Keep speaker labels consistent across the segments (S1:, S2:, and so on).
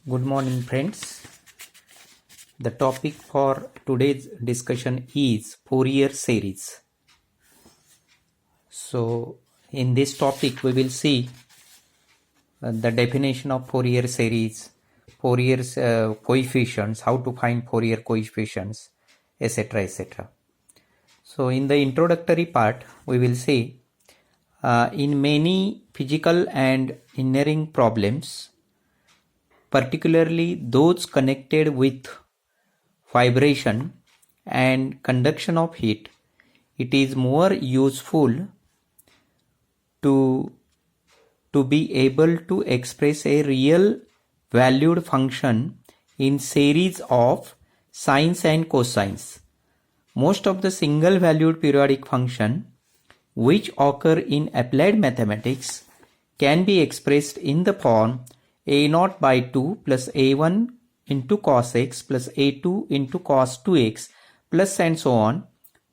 S1: Good morning, friends. The topic for today's discussion is Fourier series. So, in this topic, we will see the definition of Fourier series, Fourier's coefficients, how to find Fourier coefficients, etc. etc. So, in the introductory part, we will see in many physical and engineering problems, particularly those connected with vibration and conduction of heat, it is more useful to be able to express a real valued function in series of sines and cosines. Most of the single valued periodic function which occur in applied mathematics can be expressed in the form a0 by 2 plus a1 into cos x plus a2 into cos 2x plus and so on,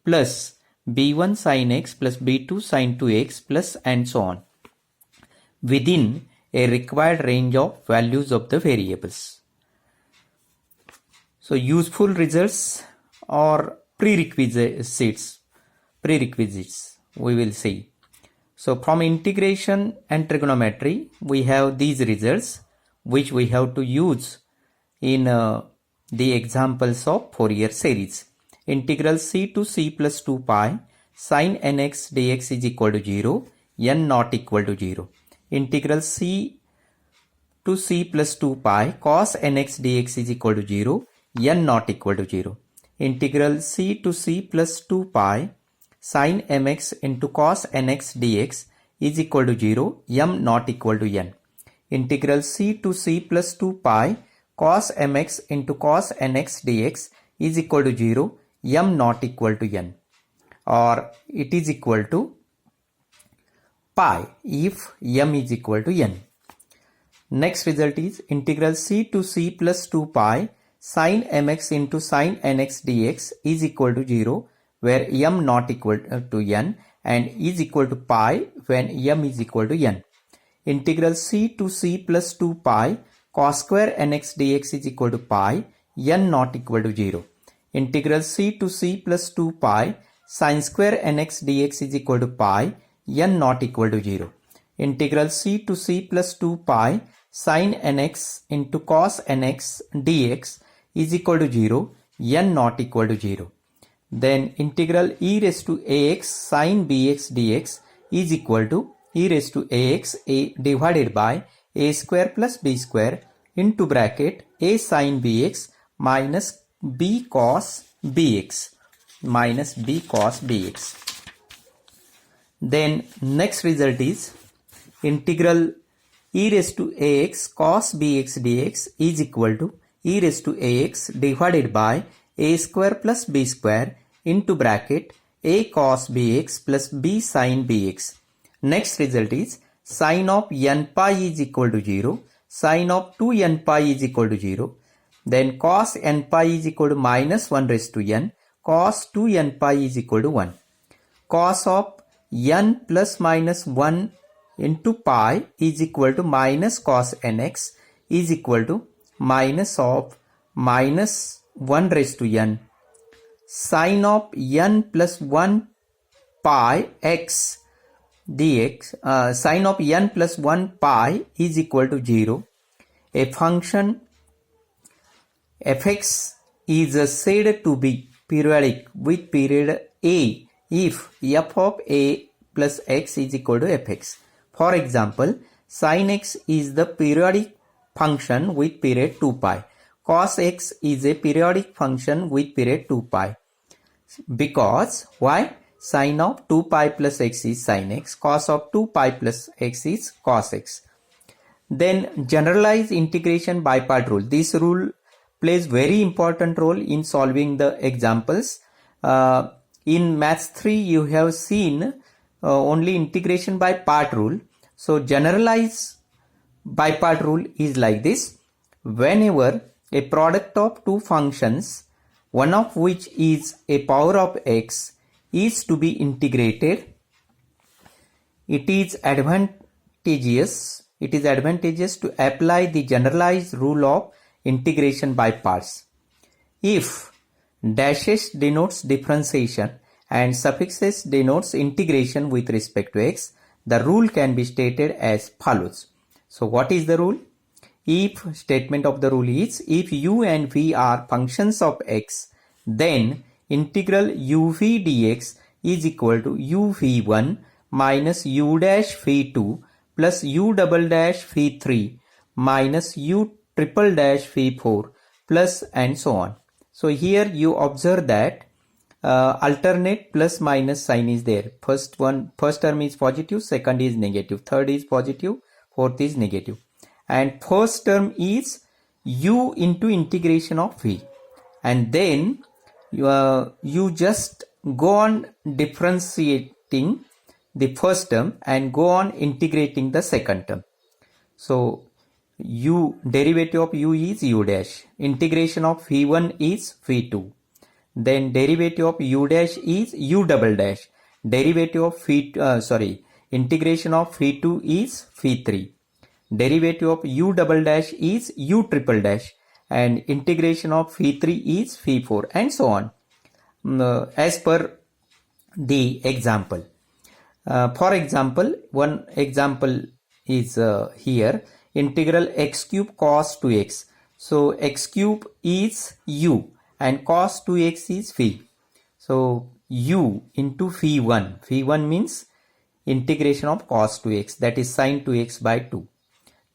S1: plus b1 sin x plus b2 sin 2x plus and so on, within a required range of values of the variables. So useful results or prerequisites we will see. So from integration and trigonometry, we have these results which we have to use in the examples of Fourier series. Integral c to c plus 2 pi sin nx dx is equal to 0, n not equal to 0. Integral c to c plus 2 pi cos nx dx is equal to 0, n not equal to 0. Integral c to c plus 2 pi sin mx into cos nx dx is equal to 0, m not equal to n. Integral c to c plus 2 pi cos mx into cos nx dx is equal to 0, m not equal to n, or it is equal to pi if m is equal to n. Next result is integral c to c plus 2 pi sin mx into sin nx dx is equal to 0 where m not equal to n and is equal to pi when m is equal to n. Integral c to c plus 2 pi cos square nx dx is equal to pi, n not equal to 0. Integral c to c plus 2 pi sin square nx dx is equal to pi, n not equal to 0. Integral c to c plus 2 pi sin nx into cos nx dx is equal to 0, n not equal to 0. Then integral e raised to ax sin bx dx is equal to e raised to ax divided by a square plus b square into bracket a sin bx minus b cos bx minus b cos bx. Then next result is integral e raised to ax cos bx dx is equal to e raised to ax divided by a square plus b square into bracket a cos bx plus b sin bx. Next result is sin of n pi is equal to 0, sin of 2n pi is equal to 0, then cos n pi is equal to minus 1 raised to n, cos 2n pi is equal to 1. Cos of n plus minus 1 into pi is equal to minus cos nx is equal to minus of minus 1 raised to n. Sin of n plus 1 pi x dx, sin of n plus 1 pi is equal to 0. A function fx is said to be periodic with period a if f of a plus x is equal to fx. For example, sin x is the periodic function with period 2 pi. Cos x is a periodic function with period 2 pi. Because why? Sin of 2 pi plus x is sin x, cos of 2 pi plus x is cos x. Then generalized integration by part rule. This rule plays very important role in solving the examples. In Maths 3 you have seen only integration by part rule. So generalized by part rule is like this. Whenever a product of two functions, one of which is a power of x, is to be integrated, it is advantageous it is advantageous to apply the generalized rule of integration by parts. If dashes denotes differentiation and suffixes denotes integration with respect to x, the rule can be stated as follows. So what is the rule? If statement of the rule is, if u and v are functions of x, then integral uv dx is equal to uv1 minus u dash v2 plus u double dash v3 minus u triple dash v4 plus and so on. So here you observe that alternate plus minus sign is there. First term is positive, second is negative, third is positive, fourth is negative. And first term is u into integration of v. And then you just go on differentiating the first term and go on integrating the second term. So derivative of u is u dash, integration of v1 is v2, then derivative of u dash is u double dash, derivative of integration of v2 is v3, derivative of u double dash is u triple dash, and integration of v3 is v4, and so on as per the example. For example, one example is here, integral x cube cos 2x. So x cube is u and cos 2x is v. So u into v1. v1 means integration of cos 2x, that is sin 2x by 2.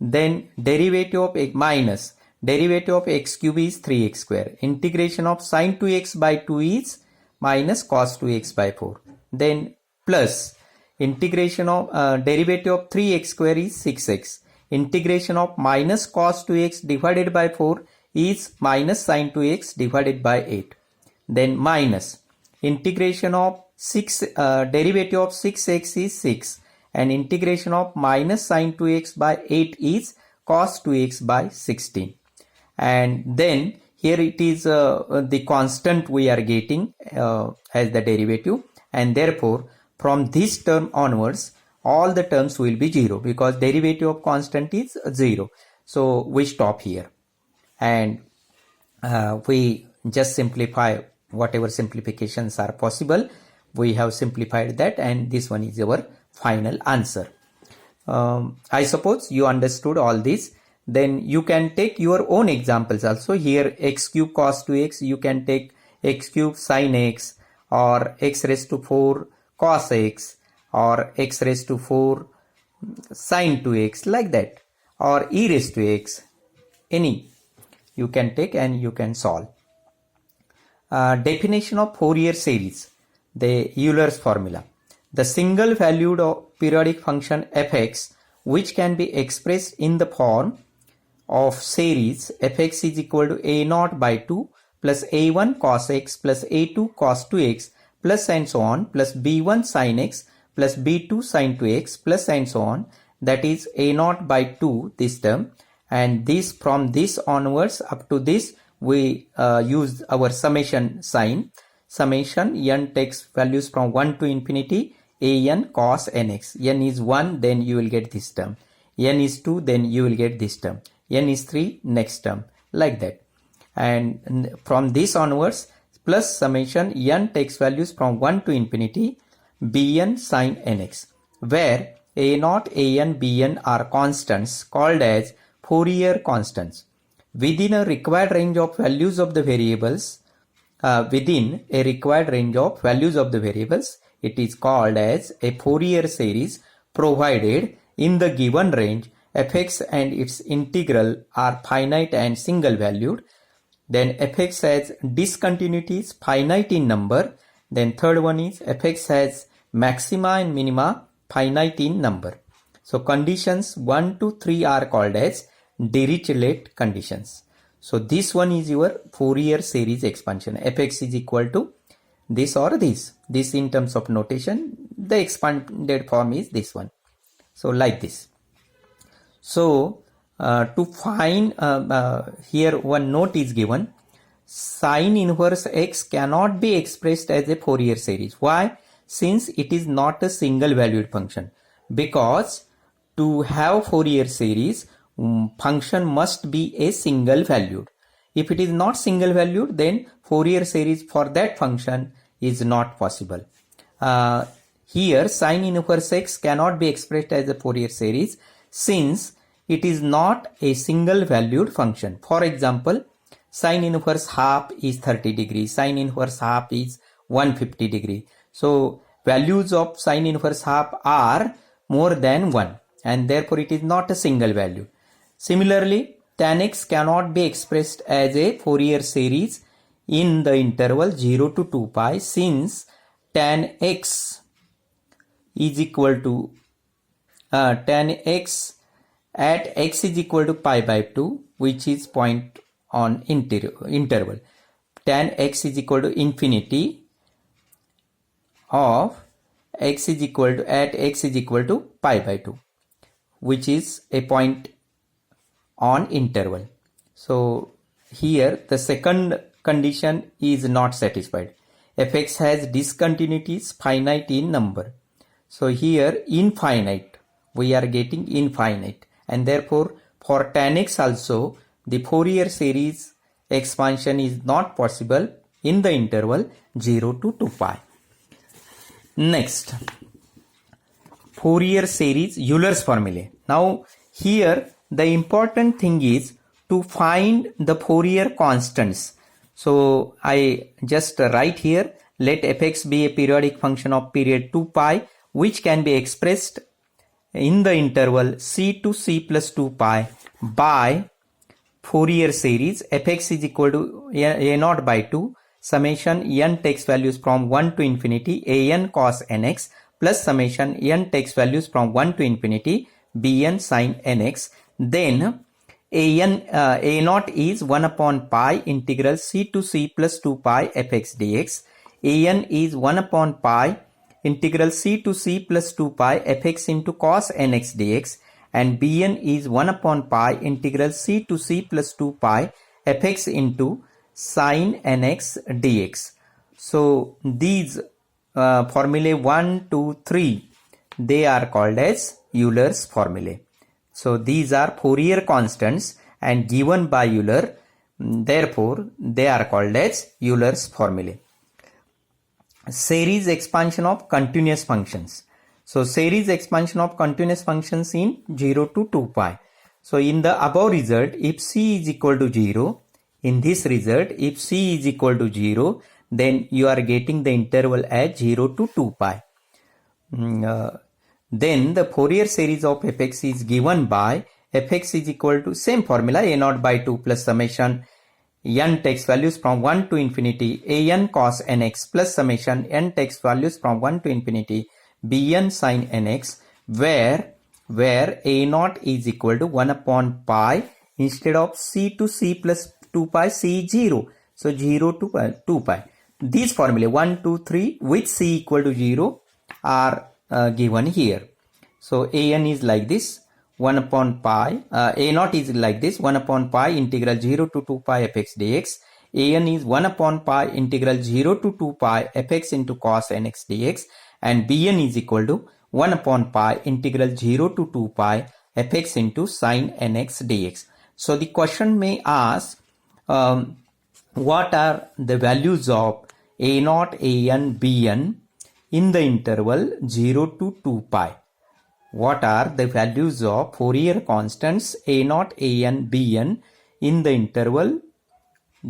S1: Then derivative of x minus derivative of x cube is 3x square. Integration of sin 2x by 2 is minus cos 2x by 4. Then plus integration of derivative of 3x square is 6x. Integration of minus cos 2x divided by 4 is minus sin 2x divided by 8. Then minus integration of derivative of 6x is 6, and integration of minus sin 2x by 8 is cos 2x by 16. And then here it is the constant we are getting as the derivative, and therefore from this term onwards all the terms will be 0 because derivative of constant is 0. So we stop here and we just simplify whatever simplifications are possible. We have simplified that, and this one is our final answer. I suppose you understood all this. Then you can take your own examples also. Here x cube cos 2x, you can take x cube sin x, or x raised to 4 cos x, or x raised to 4 sin 2x, like that, or e raised to x, any you can take and you can solve. Definition of Fourier series, the Euler's formula. The single valued periodic function fx which can be expressed in the form of series fx is equal to a0 by 2 plus a1 cos x plus a2 cos 2x plus and so on plus b1 sin x plus b2 sin 2x plus and so on, that is a0 by 2 this term, and this from this onwards up to this we use our summation sign. Summation n takes values from 1 to infinity an cos nx. N is 1, then you will get this term. N is 2, then you will get this term. N is 3, next term, like that. And from this onwards plus summation n takes values from 1 to infinity bn sin nx, where a0, an, bn are constants called as Fourier constants. Within a required range of values of the variables, it is called as a Fourier series, provided in the given range fx and its integral are finite and single valued. Then fx has discontinuities finite in number. Then third one is fx has maxima and minima finite in number. So conditions 1 to 3 are called as Dirichlet conditions. So this one is your Fourier series expansion. Fx is equal to this or this. This in terms of notation, the expanded form is this one. So like this. So to find here one note is given. Sin inverse x cannot be expressed as a Fourier series. Why? Since it is not a single valued function. Because to have Fourier series, function must be a single valued. If it is not single valued, then Fourier series for that function is not possible. Here sine inverse x cannot be expressed as a Fourier series since it is not a single valued function. For example, sine inverse half is 30 degrees, sine inverse half is 150 degree. So values of sine inverse half are more than 1 and therefore it is not a single value. Similarly, tan x cannot be expressed as a Fourier series in the interval 0 to 2 pi since tan x is equal to tan x at x is equal to pi by 2, which is point on interval. Tan x is equal to infinity of x is equal to at x is equal to pi by 2, which is a point on interval. So here the second condition is not satisfied. Fx has discontinuities finite in number. So here infinite, we are getting infinite, and therefore for tan x also the Fourier series expansion is not possible in the interval 0 to 2 pi. Next, Fourier series Euler's formulae. Now here the important thing is to find the Fourier constants. So I just write here, let fx be a periodic function of period 2 pi which can be expressed in the interval c to c plus 2 pi by Fourier series fx is equal to a naught by 2 summation n takes values from 1 to infinity an cos nx plus summation n takes values from 1 to infinity bn sin nx. Then a naught is 1 upon pi integral c to c plus 2 pi fx dx. An is 1 upon pi integral c to c plus 2 pi fx into cos nx dx, and bn is 1 upon pi integral c to c plus 2 pi fx into sin nx dx. So these formulae 1, 2, 3, they are called as Euler's formulae. So these are Fourier constants and given by Euler, therefore they are called as Euler's formulae. Series expansion of continuous functions. So series expansion of continuous functions in 0 to 2 pi. So in the above result, if c is equal to 0, in this result, if c is equal to 0, then you are getting the interval as 0 to 2 pi. Then the Fourier series of fx is given by fx is equal to same formula a naught by 2 plus summation n takes values from 1 to infinity an cos nx plus summation n takes values from 1 to infinity bn sin nx, where a naught is equal to 1 upon pi instead of c to c plus 2 pi c is 0. So 0 to 2 pi. These formulae 1, 2, 3 with c equal to 0 are given here. So an is like this 1 upon pi, a naught is like this 1 upon pi integral 0 to 2 pi fx dx. An is 1 upon pi integral 0 to 2 pi fx into cos nx dx, and bn is equal to 1 upon pi integral 0 to 2 pi fx into sin nx dx. So the question may ask what are the values of a naught, an, bn in the interval 0 to 2 pi. What are the values of Fourier constants a naught, an, bn in the interval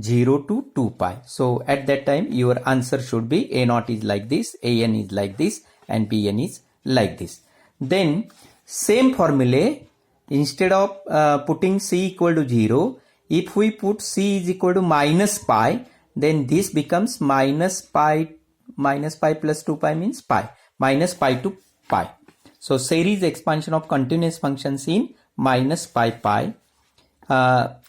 S1: 0 to 2 pi. So at that time your answer should be a naught is like this, an is like this, and bn is like this. Then same formulae, instead of putting c equal to 0, if we put c is equal to minus pi, then this becomes minus pi plus 2 pi means pi, minus pi to pi. So series expansion of continuous functions in minus pi.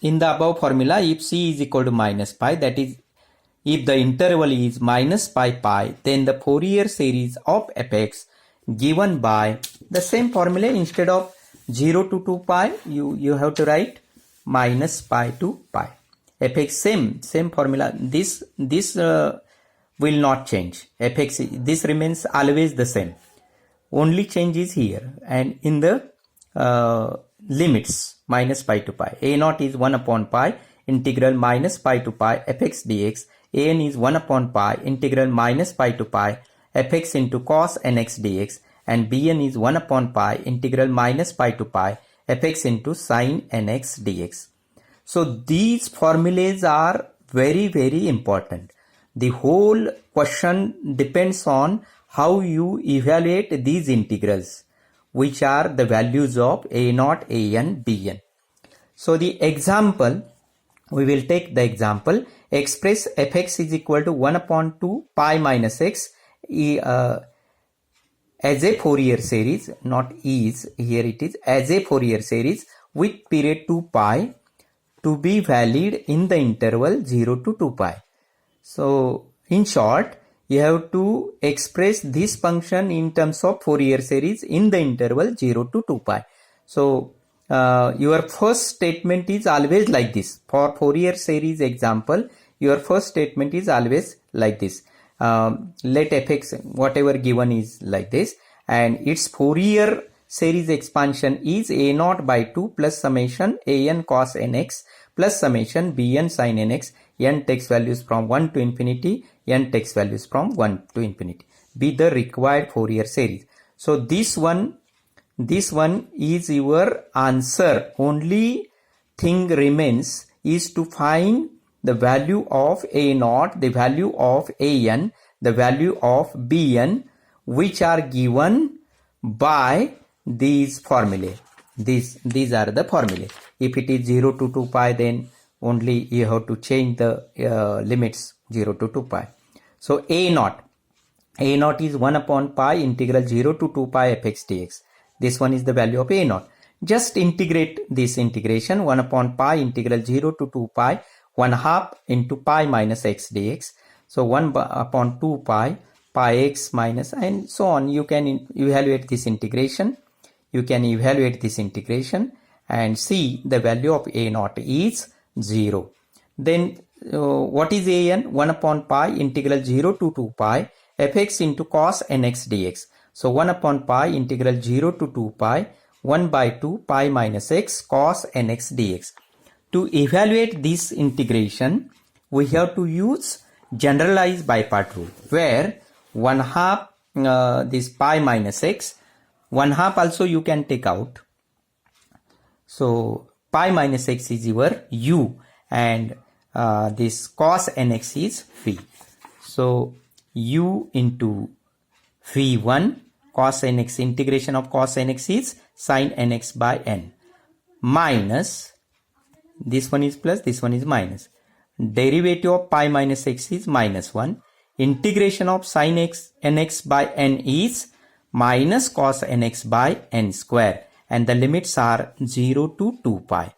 S1: In the above formula, if c is equal to minus pi, that is if the interval is minus pi, then the Fourier series of fx given by the same formula, instead of 0 to 2 pi, you have to write minus pi to pi. Fx same formula. This will not change. Fx, this remains always the same. Only change is here, and in the limits minus pi to pi. A naught is 1 upon pi integral minus pi to pi fx dx. An is 1 upon pi integral minus pi to pi fx into cos nx dx, and Bn is 1 upon pi integral minus pi to pi fx into sin nx dx. So these formulas are very, very important. The whole question depends on how you evaluate these integrals, which are the values of a0, an, bn. So the example, we will take the example, express fx is equal to 1 upon 2 pi minus x as a Fourier series, not is, here it is, as a Fourier series with period 2 pi to be valid in the interval 0 to 2 pi. So in short, you have to express this function in terms of Fourier series in the interval 0 to 2 pi. So your first statement is always like this. For Fourier series example, your first statement is always like this. Let fx, whatever given is like this, and its Fourier series expansion is a0 by 2 plus summation an cos nx plus summation bn sin nx. N takes values from 1 to infinity, n takes values from 1 to infinity. Be the required Fourier series. So this one is your answer. Only thing remains is to find the value of a0, the value of an, the value of bn, which are given by these formulae. These are the formulae. If it is 0 to 2 pi, then only you have to change the limits 0 to 2 pi. So a0 is 1 upon pi integral 0 to 2 pi fx dx. This one is the value of a0. Just integrate this integration, 1 upon pi integral 0 to 2 pi 1/2 into pi minus x dx. So 1 upon 2 pi x minus, and so on. You can evaluate this integration. And see the value of a0 is 0. Then what is an? 1 upon pi integral 0 to 2 pi fx into cos nx dx. So 1 upon pi integral 0 to 2 pi 1 by 2 pi minus x cos nx dx. To evaluate this integration, we have to use generalized by part rule, where 1/2 this pi minus x, 1/2 also you can take out. So pi minus x is your u, and this cos nx is v. So u into v1 cos nx, integration of cos nx is sin nx by n, minus this one is plus, this one is minus. Derivative of pi minus x is minus 1. Integration of sin nx by n is minus cos nx by n square, and the limits are 0 to 2 pi.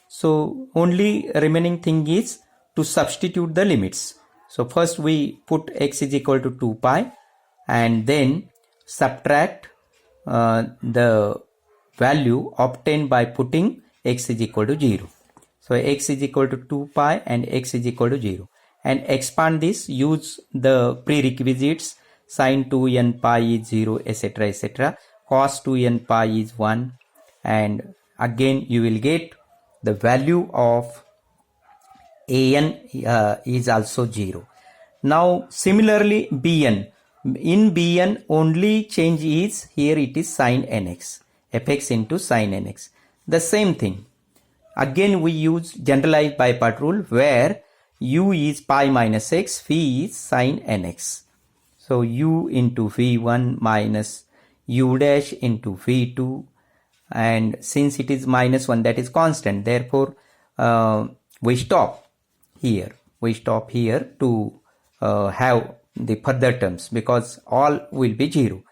S1: So only remaining thing is to substitute the limits. So first we put x is equal to 2 pi, and then subtract the value obtained by putting x is equal to 0. So x is equal to 2 pi and x is equal to 0. And expand this, use the prerequisites, sin 2n pi is 0, etc., etc. Cos 2n pi is 1. And again you will get the value of an is also 0. Now similarly bn. In bn only change is, here it is sin nx, fx into sin nx. The same thing. Again we use generalized by part rule, where u is pi minus x, v is sin nx. So u into v1 minus u dash into v2, and since it is minus 1, that is constant, therefore we stop here. To have the further terms, because all will be 0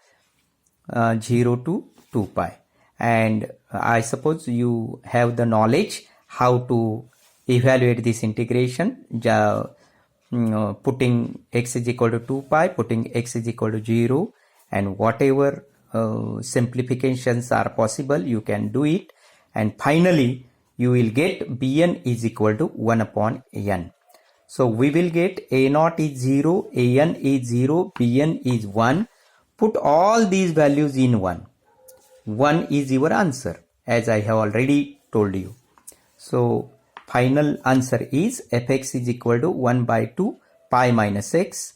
S1: to 2 pi. And I suppose you have the knowledge how to evaluate this integration, putting x is equal to 2 pi, putting x is equal to 0, and whatever simplifications are possible, you can do it. And finally you will get bn is equal to 1 upon n. So we will get a0 is 0, an is 0, bn is 1. Put all these values in 1. 1 is your answer. as I have already told you. So final answer is fx is equal to 1 by 2 pi minus x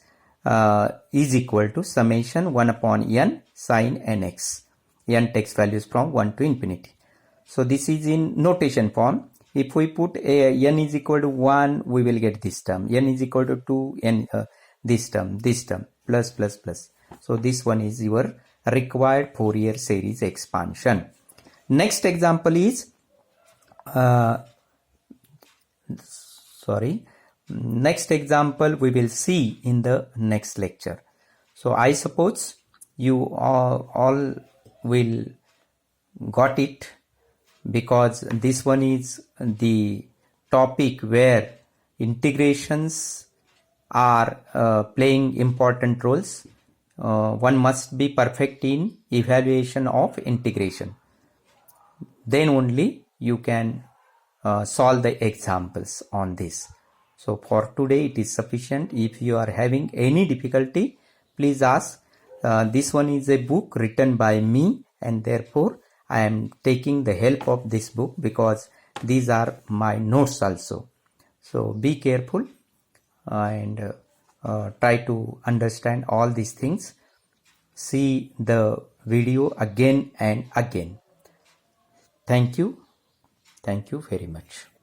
S1: is equal to summation 1 upon n sin nx. N takes values from 1 to infinity. So this is in notation form. If we put n is equal to 1, we will get this term. N is equal to 2, n this term, plus, plus, plus. So this one is your required Fourier series expansion. Next example is, next example we will see in the next lecture. So I suppose you all will got it, because this one is the topic where integrations are playing important roles. One must be perfect in evaluation of integration. Then only you can solve the examples on this. So for today it is sufficient. If you are having any difficulty, please ask. This one is a book written by me, and therefore I am taking the help of this book because these are my notes also. So be careful and try to understand all these things. See the video again and again. Thank you. Thank you very much.